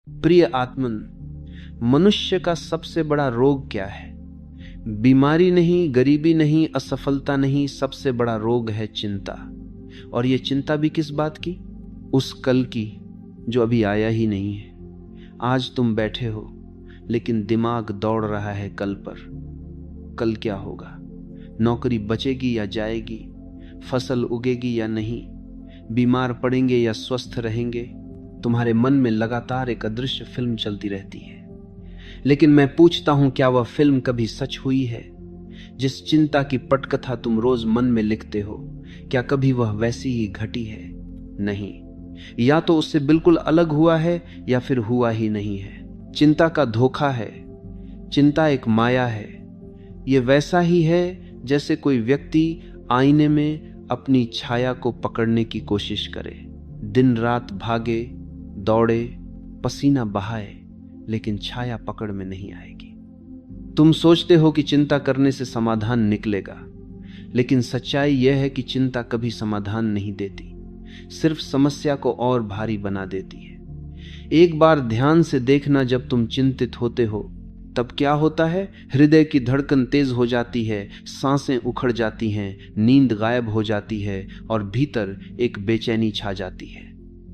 प्रिय आत्मन, मनुष्य का सबसे बड़ा रोग क्या है? बीमारी नहीं, गरीबी नहीं, असफलता नहीं, सबसे बड़ा रोग है चिंता। और ये चिंता भी किस बात की? उस कल की जो अभी आया ही नहीं है। आज तुम बैठे हो लेकिन दिमाग दौड़ रहा है कल पर। कल क्या होगा? नौकरी बचेगी या जाएगी? फसल उगेगी या नहीं? बीमार पड़ेंगे या स्वस्थ रहेंगे? तुम्हारे मन में लगातार एक अदृश्य फिल्म चलती रहती है। लेकिन मैं पूछता हूं, क्या वह फिल्म कभी सच हुई है? जिस चिंता की पटकथा तुम रोज मन में लिखते हो, क्या कभी वह वैसी ही घटी है? नहीं, या तो उससे बिल्कुल अलग हुआ है या फिर हुआ ही नहीं है। चिंता का धोखा है। चिंता एक माया है। यह वैसा ही है जैसे कोई व्यक्ति आईने में अपनी छाया को पकड़ने की कोशिश करे, दिन रात भागे, दौड़े, पसीना बहाए, लेकिन छाया पकड़ में नहीं आएगी। तुम सोचते हो कि चिंता करने से समाधान निकलेगा, लेकिन सच्चाई यह है कि चिंता कभी समाधान नहीं देती, सिर्फ समस्या को और भारी बना देती है। एक बार ध्यान से देखना, जब तुम चिंतित होते हो तब क्या होता है? हृदय की धड़कन तेज हो जाती है, सांसें उखड़ जाती हैं, नींद गायब हो जाती है और भीतर एक बेचैनी छा जाती है।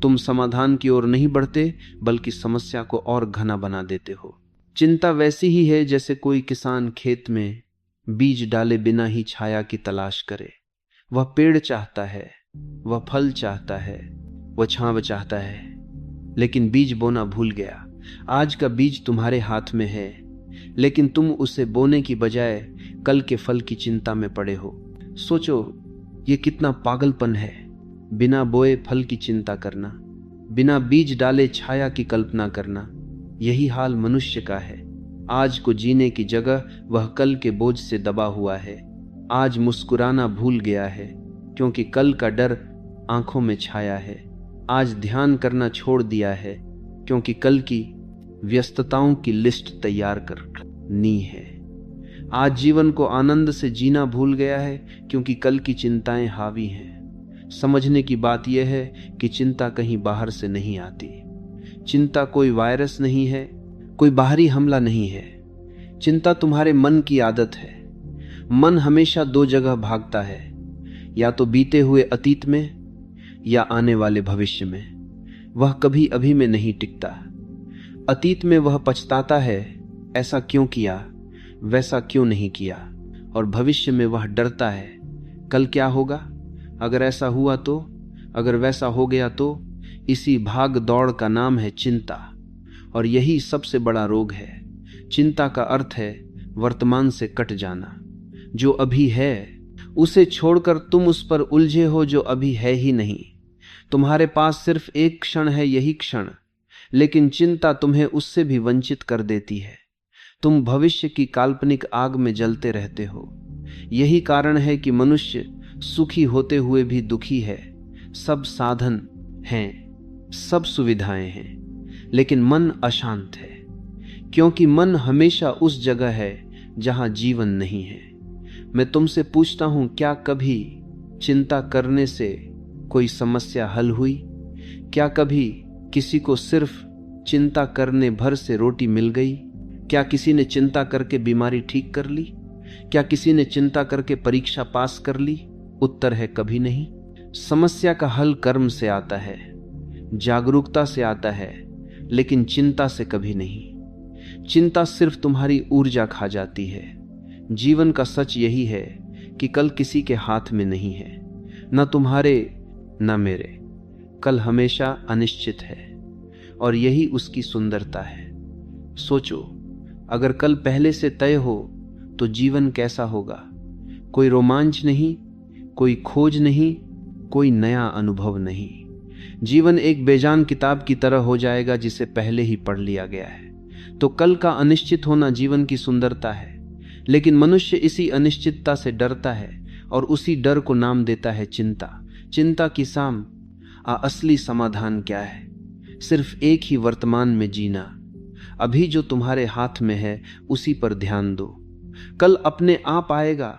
तुम समाधान की ओर नहीं बढ़ते, बल्कि समस्या को और घना बना देते हो। चिंता वैसी ही है जैसे कोई किसान खेत में बीज डाले बिना ही छाया की तलाश करे। वह पेड़ चाहता है, वह फल चाहता है, वह छांव चाहता है, लेकिन बीज बोना भूल गया। आज का बीज तुम्हारे हाथ में है, लेकिन तुम उसे बोने की बजाय कल के फल की चिंता में पड़े हो। सोचो, ये कितना पागलपन है। बिना बोए फल की चिंता करना, बिना बीज डाले छाया की कल्पना करना। यही हाल मनुष्य का है। आज को जीने की जगह वह कल के बोझ से दबा हुआ है। आज मुस्कुराना भूल गया है, क्योंकि कल का डर आंखों में छाया है। आज ध्यान करना छोड़ दिया है, क्योंकि कल की व्यस्तताओं की लिस्ट तैयार करनी है। आज जीवन को आनंद से जीना भूल गया है, क्योंकि कल की चिंताएं हावी हैं। समझने की बात यह है कि चिंता कहीं बाहर से नहीं आती। चिंता कोई वायरस नहीं है, कोई बाहरी हमला नहीं है। चिंता तुम्हारे मन की आदत है। मन हमेशा दो जगह भागता है, या तो बीते हुए अतीत में या आने वाले भविष्य में। वह कभी अभी में नहीं टिकता। अतीत में वह पछताता है, ऐसा क्यों किया, वैसा क्यों नहीं किया, और भविष्य में वह डरता है, कल क्या होगा, अगर ऐसा हुआ तो, अगर वैसा हो गया तो। इसी भाग दौड़ का नाम है चिंता, और यही सबसे बड़ा रोग है। चिंता का अर्थ है वर्तमान से कट जाना। जो अभी है उसे छोड़कर तुम उस पर उलझे हो जो अभी है ही नहीं। तुम्हारे पास सिर्फ एक क्षण है, यही क्षण, लेकिन चिंता तुम्हें उससे भी वंचित कर देती है। तुम भविष्य की काल्पनिक आग में जलते रहते हो। यही कारण है कि मनुष्य सुखी होते हुए भी दुखी है। सब साधन हैं, सब सुविधाएं हैं, लेकिन मन अशांत है, क्योंकि मन हमेशा उस जगह है जहां जीवन नहीं है। मैं तुमसे पूछता हूं, क्या कभी चिंता करने से कोई समस्या हल हुई? क्या कभी किसी को सिर्फ चिंता करने भर से रोटी मिल गई? क्या किसी ने चिंता करके बीमारी ठीक कर ली? क्या किसी ने चिंता करके परीक्षा पास कर ली? उत्तर है कभी नहीं। समस्या का हल कर्म से आता है, जागरूकता से आता है, लेकिन चिंता से कभी नहीं। चिंता सिर्फ तुम्हारी ऊर्जा खा जाती है। जीवन का सच यही है कि कल किसी के हाथ में नहीं है, न तुम्हारे न मेरे। कल हमेशा अनिश्चित है, और यही उसकी सुंदरता है। सोचो, अगर कल पहले से तय हो तो जीवन कैसा होगा? कोई रोमांच नहीं, कोई खोज नहीं, कोई नया अनुभव नहीं। जीवन एक बेजान किताब की तरह हो जाएगा जिसे पहले ही पढ़ लिया गया है। तो कल का अनिश्चित होना जीवन की सुंदरता है, लेकिन मनुष्य इसी अनिश्चितता से डरता है और उसी डर को नाम देता है चिंता। चिंता की साम असली समाधान क्या है? सिर्फ एक ही वर्तमान में जीना। अभी जो तुम्हारे हाथ में है उसी पर ध्यान दो। कल अपने आप आएगा,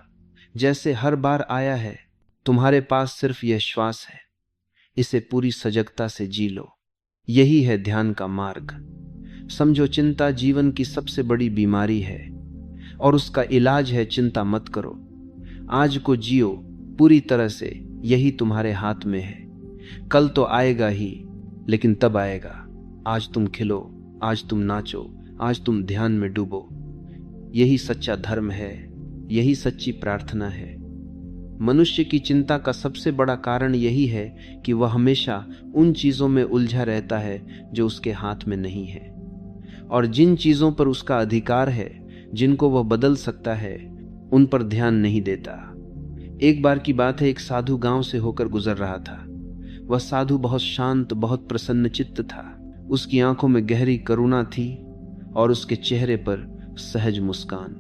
जैसे हर बार आया है। तुम्हारे पास सिर्फ यह श्वास है, इसे पूरी सजगता से जी लो। यही है ध्यान का मार्ग। समझो, चिंता जीवन की सबसे बड़ी बीमारी है और उसका इलाज है चिंता मत करो। आज को जियो पूरी तरह से, यही तुम्हारे हाथ में है। कल तो आएगा ही, लेकिन तब आएगा। आज तुम खिलो, आज तुम नाचो, आज तुम ध्यान में डूबो। यही सच्चा धर्म है, यही सच्ची प्रार्थना है। मनुष्य की चिंता का सबसे बड़ा कारण यही है कि वह हमेशा उन चीजों में उलझा रहता है जो उसके हाथ में नहीं है, और जिन चीजों पर उसका अधिकार है, जिनको वह बदल सकता है, उन पर ध्यान नहीं देता। एक बार की बात है, एक साधु गांव से होकर गुजर रहा था। वह साधु बहुत शांत, बहुत प्रसन्न चित्त था। उसकी आंखों में गहरी करुणा थी और उसके चेहरे पर सहज मुस्कान।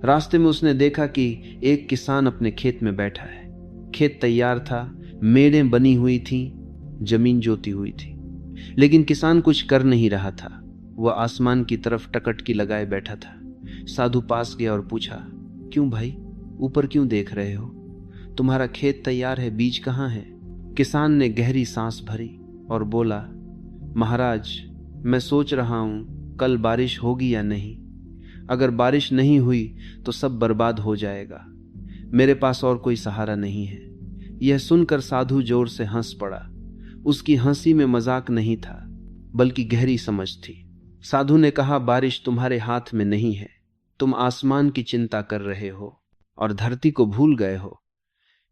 रास्ते में उसने देखा कि एक किसान अपने खेत में बैठा है। खेत तैयार था, मेड़ें बनी हुई थी, जमीन जोती हुई थी, लेकिन किसान कुछ कर नहीं रहा था। वह आसमान की तरफ टकटकी लगाए बैठा था। साधु पास गया और पूछा, क्यों भाई, ऊपर क्यों देख रहे हो? तुम्हारा खेत तैयार है, बीज कहाँ है? किसान ने गहरी सांस भरी और बोला, महाराज, मैं सोच रहा हूं कल बारिश होगी या नहीं। अगर बारिश नहीं हुई तो सब बर्बाद हो जाएगा। मेरे पास और कोई सहारा नहीं है। यह सुनकर साधु जोर से हंस पड़ा। उसकी हंसी में मजाक नहीं था, बल्कि गहरी समझ थी। साधु ने कहा, बारिश तुम्हारे हाथ में नहीं है। तुम आसमान की चिंता कर रहे हो और धरती को भूल गए हो।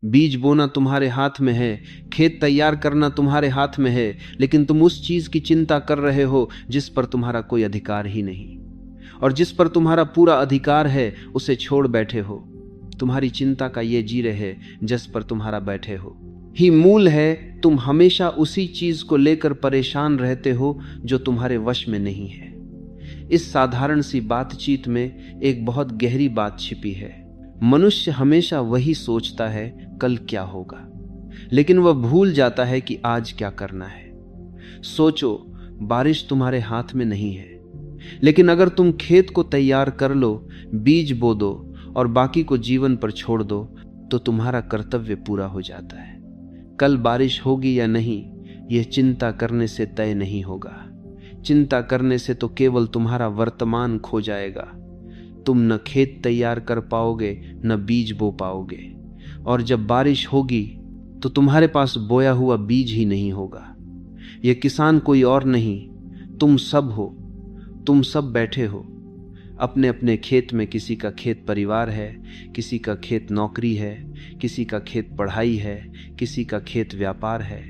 बीज बोना तुम्हारे हाथ में है, खेत तैयार करना तुम्हारे हाथ में है, लेकिन तुम उस चीज की चिंता कर रहे हो जिस पर तुम्हारा कोई अधिकार ही नहीं, और जिस पर तुम्हारा पूरा अधिकार है उसे छोड़ बैठे हो। तुम्हारी चिंता का ये जीरे है जिस पर तुम्हारा बैठे हो ही मूल है। तुम हमेशा उसी चीज को लेकर परेशान रहते हो जो तुम्हारे वश में नहीं है। इस साधारण सी बातचीत में एक बहुत गहरी बात छिपी है। मनुष्य हमेशा वही सोचता है कल क्या होगा, लेकिन वह भूल जाता है कि आज क्या करना है। सोचो, बारिश तुम्हारे हाथ में नहीं है, लेकिन अगर तुम खेत को तैयार कर लो, बीज बो दो और बाकी को जीवन पर छोड़ दो, तो तुम्हारा कर्तव्य पूरा हो जाता है। कल बारिश होगी या नहीं, यह चिंता करने से तय नहीं होगा। चिंता करने से तो केवल तुम्हारा वर्तमान खो जाएगा। तुम न खेत तैयार कर पाओगे, न बीज बो पाओगे, और जब बारिश होगी तो तुम्हारे पास बोया हुआ बीज ही नहीं होगा। यह किसान कोई और नहीं, तुम सब हो। तुम सब बैठे हो अपने अपने खेत में। किसी का खेत परिवार है, किसी का खेत नौकरी है, किसी का खेत पढ़ाई है, किसी का खेत व्यापार है,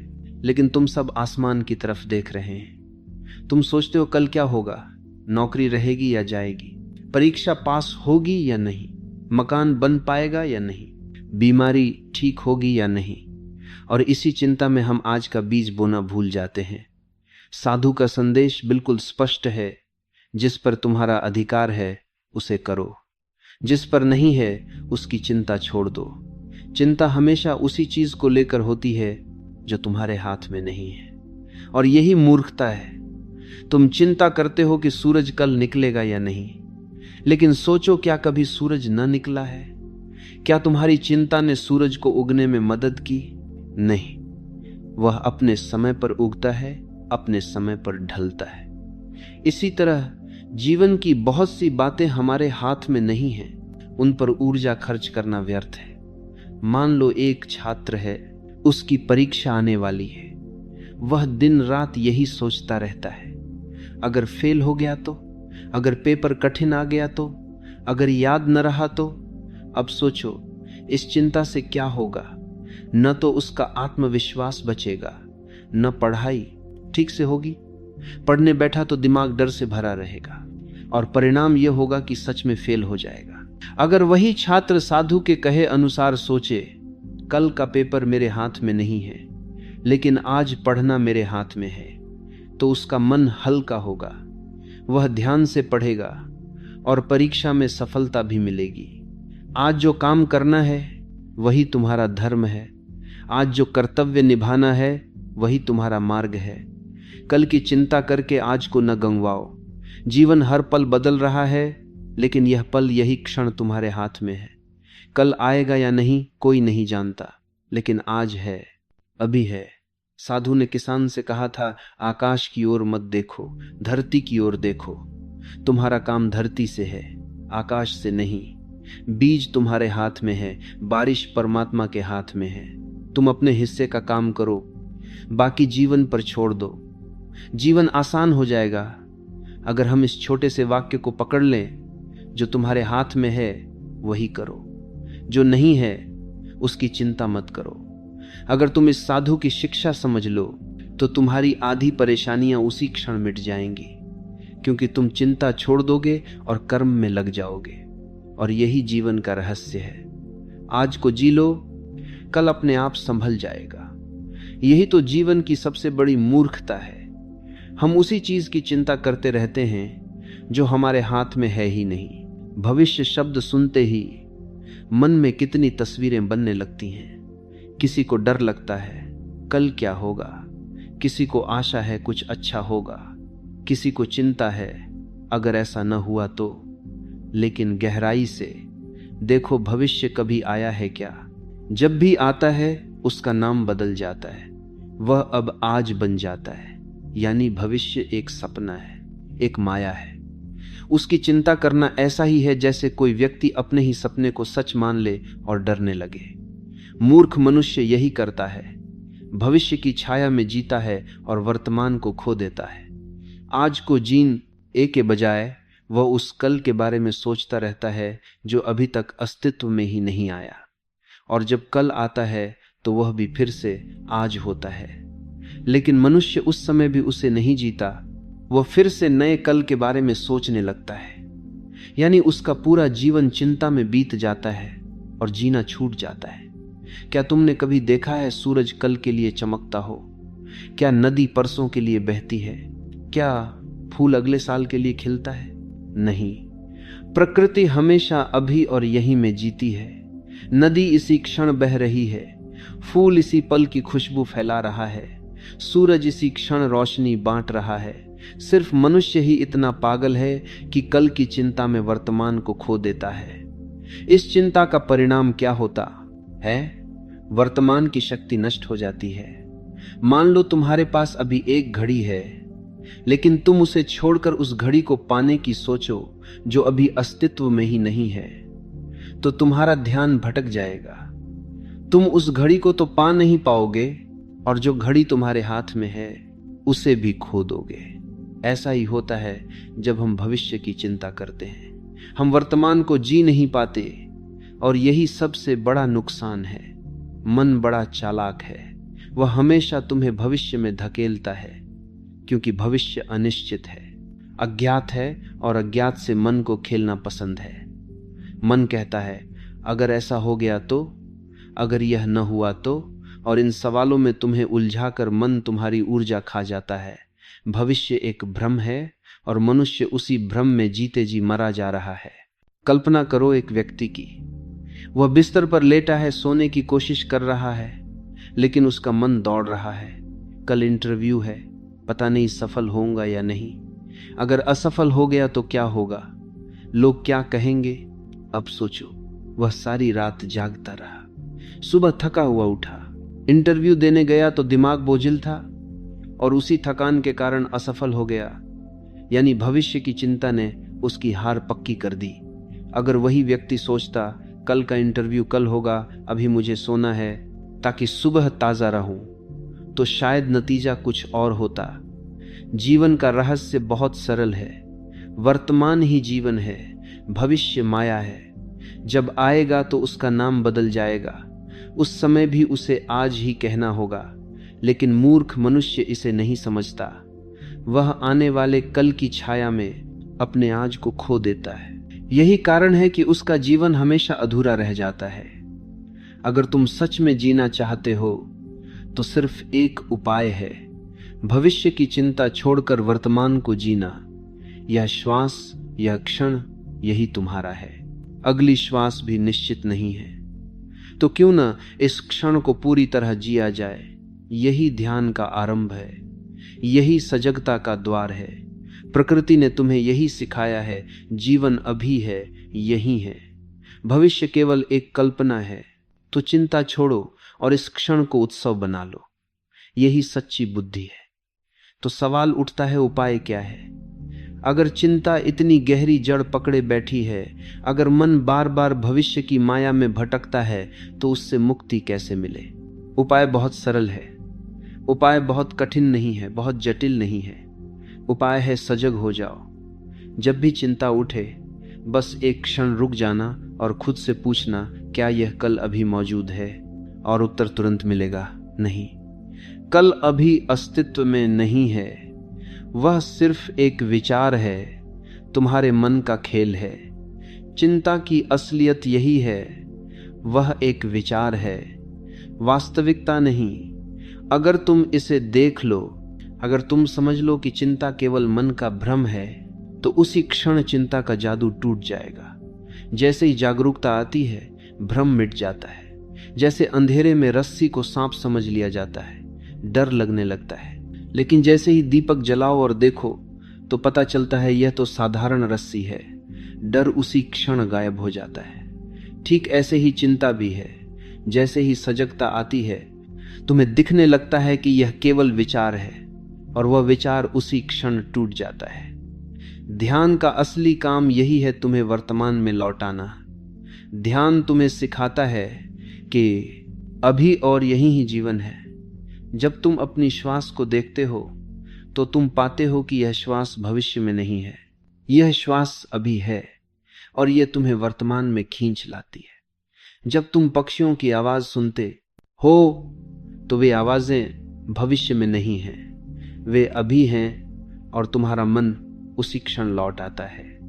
लेकिन तुम सब आसमान की तरफ देख रहे हैं। तुम सोचते हो कल क्या होगा, नौकरी रहेगी या जाएगी, परीक्षा पास होगी या नहीं, मकान बन पाएगा या नहीं, बीमारी ठीक होगी या नहीं, और इसी चिंता में हम आज का बीज बोना भूल जाते हैं। साधु का संदेश बिल्कुल स्पष्ट है, जिस पर तुम्हारा अधिकार है उसे करो, जिस पर नहीं है उसकी चिंता छोड़ दो। चिंता हमेशा उसी चीज को लेकर होती है जो तुम्हारे हाथ में नहीं है, और यही मूर्खता है। तुम चिंता करते हो कि सूरज कल निकलेगा या नहीं, लेकिन सोचो, क्या कभी सूरज न निकला है? क्या तुम्हारी चिंता ने सूरज को उगने में मदद की? नहीं, वह अपने समय पर उगता है, अपने समय पर ढलता है। इसी तरह जीवन की बहुत सी बातें हमारे हाथ में नहीं हैं, उन पर ऊर्जा खर्च करना व्यर्थ है। मान लो एक छात्र है, उसकी परीक्षा आने वाली है। वह दिन रात यही सोचता रहता है, अगर फेल हो गया तो, अगर पेपर कठिन आ गया तो, अगर याद न रहा तो। अब सोचो, इस चिंता से क्या होगा? न तो उसका आत्मविश्वास बचेगा, न पढ़ाई ठीक से होगी। पढ़ने बैठा तो दिमाग डर से भरा रहेगा, और परिणाम यह होगा कि सच में फेल हो जाएगा। अगर वही छात्र साधु के कहे अनुसार सोचे, कल का पेपर मेरे हाथ में नहीं है, लेकिन आज पढ़ना मेरे हाथ में है, तो उसका मन हल्का होगा। वह ध्यान से पढ़ेगा और परीक्षा में सफलता भी मिलेगी। आज जो काम करना है वही तुम्हारा धर्म है। आज जो कर्तव्य निभाना है वही तुम्हारा मार्ग है। कल की चिंता करके आज को न गंवाओ। जीवन हर पल बदल रहा है, लेकिन यह पल, यही क्षण तुम्हारे हाथ में है। कल आएगा या नहीं कोई नहीं जानता, लेकिन आज है, अभी है, साधु ने किसान से कहा था, आकाश की ओर मत देखो, धरती की ओर देखो। तुम्हारा काम धरती से है, आकाश से नहीं। बीज तुम्हारे हाथ में है, बारिश परमात्मा के हाथ में है। तुम अपने हिस्से का काम करो, बाकी जीवन पर छोड़ दो। जीवन आसान हो जाएगा अगर हम इस छोटे से वाक्य को पकड़ लें, जो तुम्हारे हाथ में है वही करो, जो नहीं है उसकी चिंता मत करो। अगर तुम इस साधु की शिक्षा समझ लो तो तुम्हारी आधी परेशानियां उसी क्षण मिट जाएंगी, क्योंकि तुम चिंता छोड़ दोगे और कर्म में लग जाओगे। और यही जीवन का रहस्य है। आज को जी लो, कल अपने आप संभल जाएगा। यही तो जीवन की सबसे बड़ी मूर्खता है। हम उसी चीज की चिंता करते रहते हैं जो हमारे हाथ में है ही नहीं। भविष्य शब्द सुनते ही मन में कितनी तस्वीरें बनने लगती हैं। किसी को डर लगता है कल क्या होगा, किसी को आशा है कुछ अच्छा होगा, किसी को चिंता है अगर ऐसा न हुआ तो। लेकिन गहराई से देखो, भविष्य कभी आया है क्या? जब भी आता है उसका नाम बदल जाता है, वह अब आज बन जाता है। यानी भविष्य एक सपना है, एक माया है। उसकी चिंता करना ऐसा ही है जैसे कोई व्यक्ति अपने ही सपने को सच मान ले और डरने लगे। मूर्ख मनुष्य यही करता है, भविष्य की छाया में जीता है और वर्तमान को खो देता है। आज को जीने के बजाय वह उस कल के बारे में सोचता रहता है जो अभी तक अस्तित्व में ही नहीं आया। और जब कल आता है तो वह भी फिर से आज होता है। लेकिन मनुष्य उस समय भी उसे नहीं जीता, वह फिर से नए कल के बारे में सोचने लगता है। यानी उसका पूरा जीवन चिंता में बीत जाता है और जीना छूट जाता है। क्या तुमने कभी देखा है सूरज कल के लिए चमकता हो? क्या नदी परसों के लिए बहती है? क्या फूल अगले साल के लिए खिलता है? नहीं। प्रकृति हमेशा अभी और यहीं में जीती है। नदी इसी क्षण बह रही है, फूल इसी पल की खुशबू फैला रहा है, सूरज इसी क्षण रोशनी बांट रहा है। सिर्फ मनुष्य ही इतना पागल है कि कल की चिंता में वर्तमान को खो देता है। इस चिंता का परिणाम क्या होता है? वर्तमान की शक्ति नष्ट हो जाती है। मान लो तुम्हारे पास अभी एक घड़ी है, लेकिन तुम उसे छोड़कर उस घड़ी को पाने की सोचो जो अभी अस्तित्व में ही नहीं है, तो तुम्हारा ध्यान भटक जाएगा। तुम उस घड़ी को तो पा नहीं पाओगे और जो घड़ी तुम्हारे हाथ में है उसे भी खो दोगे। ऐसा ही होता है जब हम भविष्य की चिंता करते हैं। हम वर्तमान को जी नहीं पाते और यही सबसे बड़ा नुकसान है। मन बड़ा चालाक है, वह हमेशा तुम्हें भविष्य में धकेलता है, क्योंकि भविष्य अनिश्चित है, अज्ञात है और अज्ञात से मन को खेलना पसंद है। मन कहता है अगर ऐसा हो गया तो, अगर यह न हुआ तो, और इन सवालों में तुम्हें उलझाकर मन तुम्हारी ऊर्जा खा जाता है। भविष्य एक भ्रम है और मनुष्य उसी भ्रम में जीते जी मरा जा रहा है। कल्पना करो एक व्यक्ति की, वह बिस्तर पर लेटा है, सोने की कोशिश कर रहा है, लेकिन उसका मन दौड़ रहा है। कल इंटरव्यू है, पता नहीं सफल होऊंगा या नहीं। अगर असफल हो गया तो क्या होगा, लोग क्या कहेंगे? अब सोचो, वह सारी रात जागता रहा, सुबह थका हुआ उठा, इंटरव्यू देने गया तो दिमाग बोझिल था और उसी थकान के कारण असफल हो गया। यानी भविष्य की चिंता ने उसकी हार पक्की कर दी। अगर वही व्यक्ति सोचता कल का इंटरव्यू कल होगा, अभी मुझे सोना है ताकि सुबह ताजा रहूं, तो शायद नतीजा कुछ और होता। जीवन का रहस्य बहुत सरल है। वर्तमान ही जीवन है, भविष्य माया है। जब आएगा तो उसका नाम बदल जाएगा, उस समय भी उसे आज ही कहना होगा। लेकिन मूर्ख मनुष्य इसे नहीं समझता, वह आने वाले कल की छाया में अपने आज को खो देता है। यही कारण है कि उसका जीवन हमेशा अधूरा रह जाता है। अगर तुम सच में जीना चाहते हो तो सिर्फ एक उपाय है, भविष्य की चिंता छोड़कर वर्तमान को जीना। यह श्वास, यह क्षण, यही तुम्हारा है। अगली श्वास भी निश्चित नहीं है, तो क्यों न इस क्षण को पूरी तरह जिया जाए। यही ध्यान का आरंभ है, यही सजगता का द्वार है। प्रकृति ने तुम्हें यही सिखाया है। जीवन अभी है, यही है। भविष्य केवल एक कल्पना है। तो चिंता छोड़ो और इस क्षण को उत्सव बना लो। यही सच्ची बुद्धि है। तो सवाल उठता है, उपाय क्या है? अगर चिंता इतनी गहरी जड़ पकड़े बैठी है, अगर मन बार बार भविष्य की माया में भटकता है, तो उससे मुक्ति कैसे मिले? उपाय बहुत सरल है। उपाय बहुत कठिन नहीं है, बहुत जटिल नहीं है। उपाय है, सजग हो जाओ। जब भी चिंता उठे, बस एक क्षण रुक जाना और खुद से पूछना, क्या यह कल अभी मौजूद है? और उत्तर तुरंत मिलेगा, नहीं। कल अभी अस्तित्व में नहीं है, वह सिर्फ एक विचार है, तुम्हारे मन का खेल है। चिंता की असलियत यही है, वह एक विचार है, वास्तविकता नहीं। अगर तुम इसे देख लो, अगर तुम समझ लो कि चिंता केवल मन का भ्रम है, तो उसी क्षण चिंता का जादू टूट जाएगा। जैसे ही जागरूकता आती है, भ्रम मिट जाता है। जैसे अंधेरे में रस्सी को सांप समझ लिया जाता है, डर लगने लगता है। लेकिन जैसे ही दीपक जलाओ और देखो, तो पता चलता है यह तो साधारण रस्सी है। डर उसी क्षण गायब हो जाता है। ठीक ऐसे ही चिंता भी है। जैसे ही सजगता आती है, तुम्हें दिखने लगता है कि यह केवल विचार है, और वह विचार उसी क्षण टूट जाता है। ध्यान का असली काम यही है, तुम्हें वर्तमान में लौटाना। ध्यान तुम्हें सिखाता है कि अभी और यही ही जीवन है। जब तुम अपनी श्वास को देखते हो, तो तुम पाते हो कि यह श्वास भविष्य में नहीं है, यह श्वास अभी है, और यह तुम्हें वर्तमान में खींच लाती है। जब तुम पक्षियों की आवाज सुनते हो, तो वे आवाजें भविष्य में नहीं हैं, वे अभी हैं, और तुम्हारा मन उसी क्षण लौट आता है।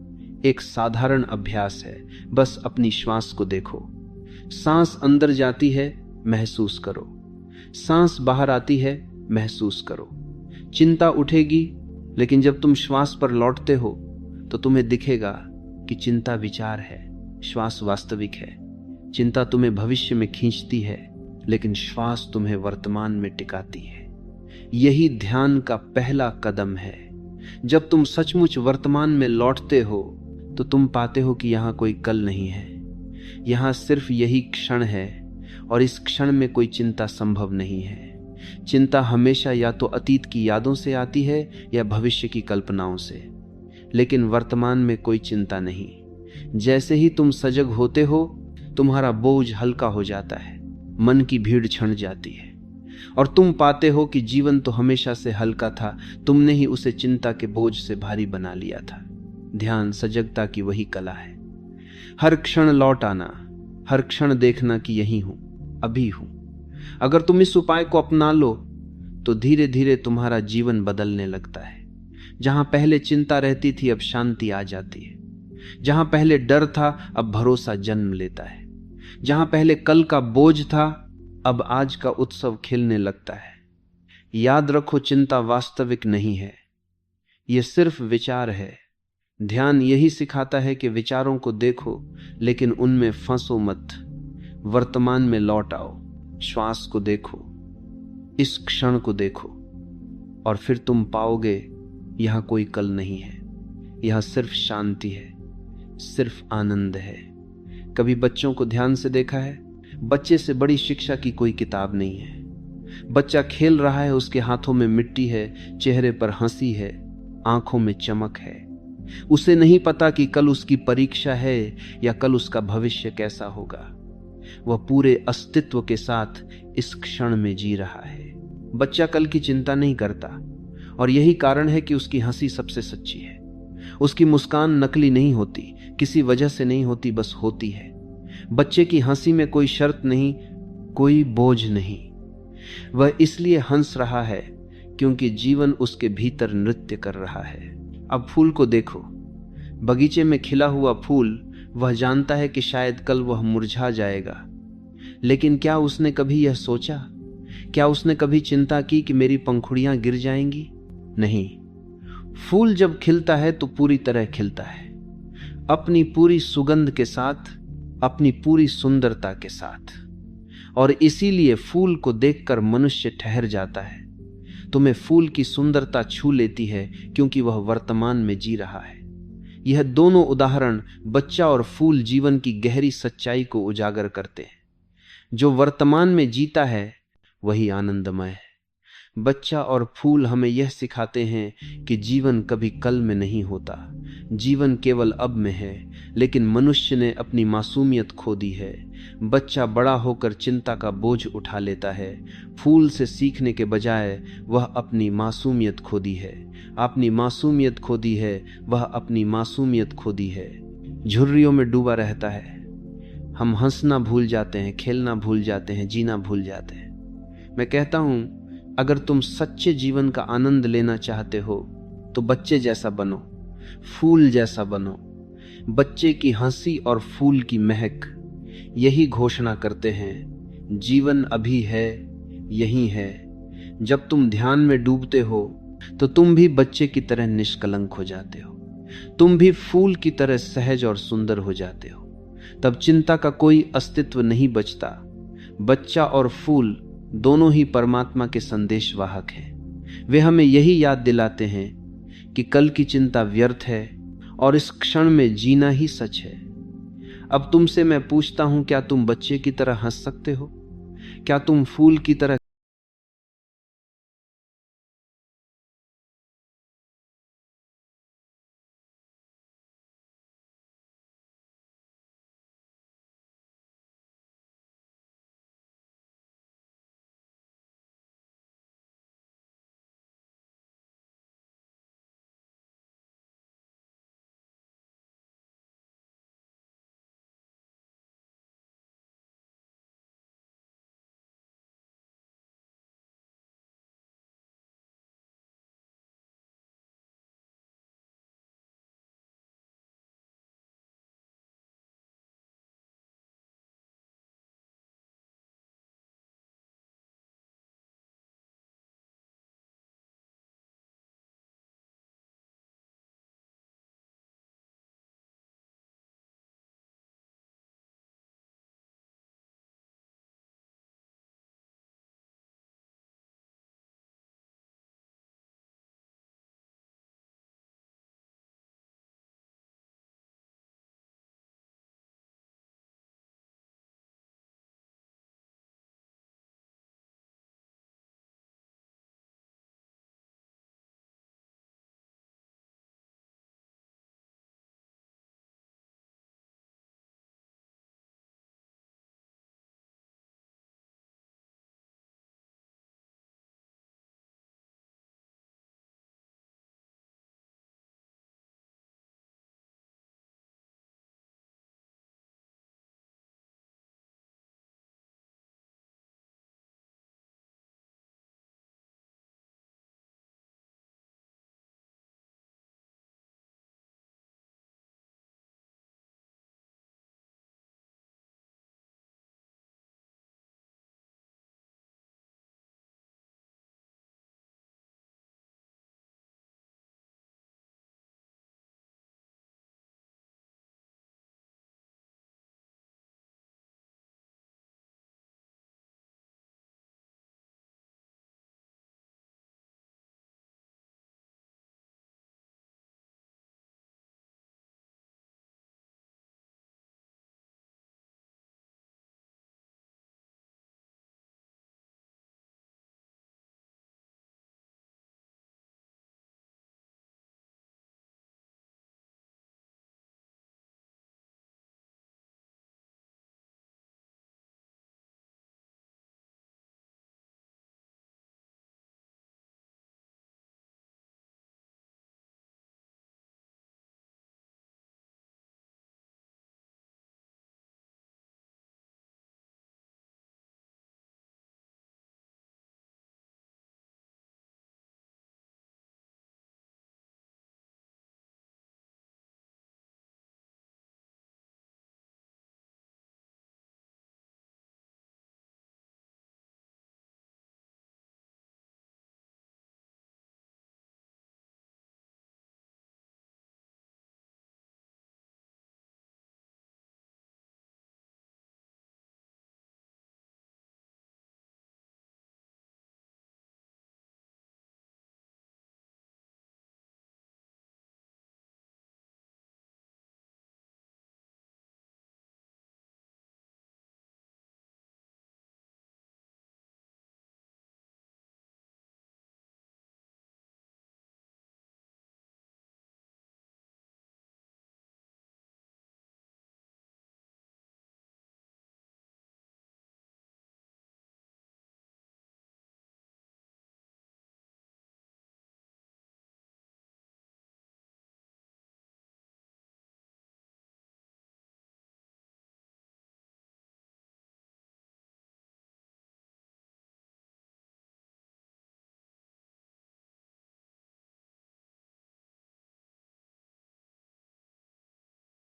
एक साधारण अभ्यास है, बस अपनी श्वास को देखो। सांस अंदर जाती है, महसूस करो। सांस बाहर आती है, महसूस करो। चिंता उठेगी, लेकिन जब तुम श्वास पर लौटते हो, तो तुम्हें दिखेगा कि चिंता विचार है, श्वास वास्तविक है। चिंता तुम्हें भविष्य में खींचती है, लेकिन श्वास तुम्हें वर्तमान में टिकाती है। यही ध्यान का पहला कदम है। जब तुम सचमुच वर्तमान में लौटते हो, तो तुम पाते हो कि यहाँ कोई कल नहीं है, यहाँ सिर्फ यही क्षण है, और इस क्षण में कोई चिंता संभव नहीं है। चिंता हमेशा या तो अतीत की यादों से आती है या भविष्य की कल्पनाओं से, लेकिन वर्तमान में कोई चिंता नहीं। जैसे ही तुम सजग होते हो, तुम्हारा बोझ हल्का हो जाता है, मन की भीड़ छंट जाती है, और तुम पाते हो कि जीवन तो हमेशा से हल्का था, तुमने ही उसे चिंता के बोझ से भारी बना लिया था। ध्यान सजगता की वही कला है। हर क्षण लौट आना, हर क्षण देखना कि यही हूं, अभी हूं। अगर तुम इस उपाय को अपना लो, तो धीरे धीरे तुम्हारा जीवन बदलने लगता है। जहां पहले चिंता रहती थी, अब शांति आ जाती है। जहां पहले डर था, अब भरोसा जन्म लेता है। जहां पहले कल का बोझ था, अब आज का उत्सव खिलने लगता है। याद रखो, चिंता वास्तविक नहीं है, यह सिर्फ विचार है। ध्यान यही सिखाता है कि विचारों को देखो, लेकिन उनमें फंसो मत। वर्तमान में लौट आओ, श्वास को देखो, इस क्षण को देखो, और फिर तुम पाओगे यहां कोई कल नहीं है, यहां सिर्फ शांति है, सिर्फ आनंद है। कभी बच्चों को ध्यान से देखा है? बच्चे से बड़ी शिक्षा की कोई किताब नहीं है। बच्चा खेल रहा है, उसके हाथों में मिट्टी है, चेहरे पर हंसी है, आंखों में चमक है। उसे नहीं पता कि कल उसकी परीक्षा है या कल उसका भविष्य कैसा होगा। वह पूरे अस्तित्व के साथ इस क्षण में जी रहा है। बच्चा कल की चिंता नहीं करता, और यही कारण है कि उसकी हंसी सबसे सच्ची है। उसकी मुस्कान नकली नहीं होती, किसी वजह से नहीं होती, बस होती है। बच्चे की हंसी में कोई शर्त नहीं, कोई बोझ नहीं। वह इसलिए हंस रहा है क्योंकि जीवन उसके भीतर नृत्य कर रहा है। अब फूल को देखो, बगीचे में खिला हुआ फूल, वह जानता है कि शायद कल वह मुरझा जाएगा, लेकिन क्या उसने कभी यह सोचा? क्या उसने कभी चिंता की कि मेरी पंखुड़ियां गिर जाएंगी? नहीं। फूल जब खिलता है तो पूरी तरह खिलता है, अपनी पूरी सुगंध के साथ, अपनी पूरी सुंदरता के साथ। और इसीलिए फूल को देखकर मनुष्य ठहर जाता है। तुम्हें फूल की सुंदरता छू लेती है क्योंकि वह वर्तमान में जी रहा है। यह दोनों उदाहरण, बच्चा और फूल, जीवन की गहरी सच्चाई को उजागर करते हैं। जो वर्तमान में जीता है वही आनंदमय है। बच्चा और फूल हमें यह सिखाते हैं कि जीवन कभी कल में नहीं होता, जीवन केवल अब में है। लेकिन मनुष्य ने अपनी मासूमियत खो दी है। बच्चा बड़ा होकर चिंता का बोझ उठा लेता है। फूल से सीखने के बजाय वह अपनी मासूमियत खो दी है। अपनी मासूमियत खो दी है, वह अपनी मासूमियत खो दी है। झुर्रियों में डूबा रहता है। हम हंसना भूल जाते हैं, खेलना भूल जाते हैं, जीना भूल जाते हैं। मैं कहता हूं, अगर तुम सच्चे जीवन का आनंद लेना चाहते हो तो बच्चे जैसा बनो, फूल जैसा बनो। बच्चे की हंसी और फूल की महक यही घोषणा करते हैं, जीवन अभी है, यही है। जब तुम ध्यान में डूबते हो तो तुम भी बच्चे की तरह निष्कलंक हो जाते हो, तुम भी फूल की तरह सहज और सुंदर हो जाते हो। तब चिंता का कोई अस्तित्व नहीं बचता। बच्चा और फूल दोनों ही परमात्मा के संदेशवाहक हैं। वे हमें यही याद दिलाते हैं कि कल की चिंता व्यर्थ है और इस क्षण में जीना ही सच है। अब तुमसे मैं पूछता हूं, क्या तुम बच्चे की तरह हंस सकते हो? क्या तुम फूल की तरह